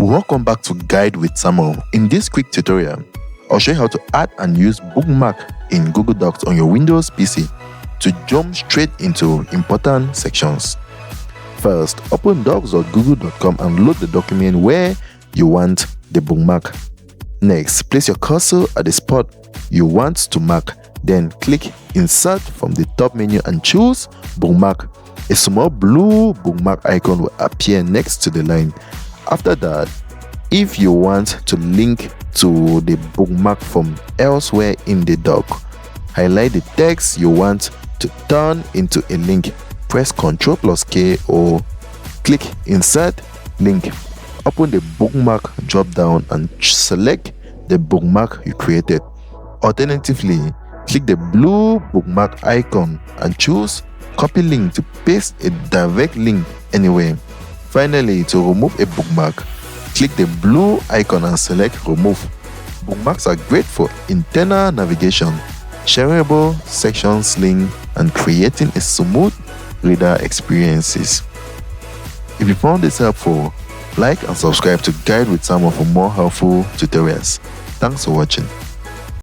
Welcome back to Guide with Samuel. In this quick tutorial, I'll show you how to add and use Bookmark in Google Docs on your Windows PC to jump straight into important sections. First, open docs.google.com and load the document where you want the bookmark. Next, place your cursor at the spot you want to mark. Then click Insert from the top menu and choose Bookmark. A small blue bookmark icon will appear next to the line. After that, if you want to link to the bookmark from elsewhere in the doc, highlight the text you want to turn into a link. Press Ctrl+K or click Insert Link. Open the Bookmark dropdown and select the bookmark you created. Alternatively, click the blue bookmark icon and choose Copy Link to paste a direct link anywhere. Finally, to remove a bookmark, click the blue icon and select Remove. Bookmarks are great for internal navigation, shareable sections link, and creating a smooth reader experiences. If you found this helpful, like and subscribe to Guide with Samuel for more helpful tutorials. Thanks for watching.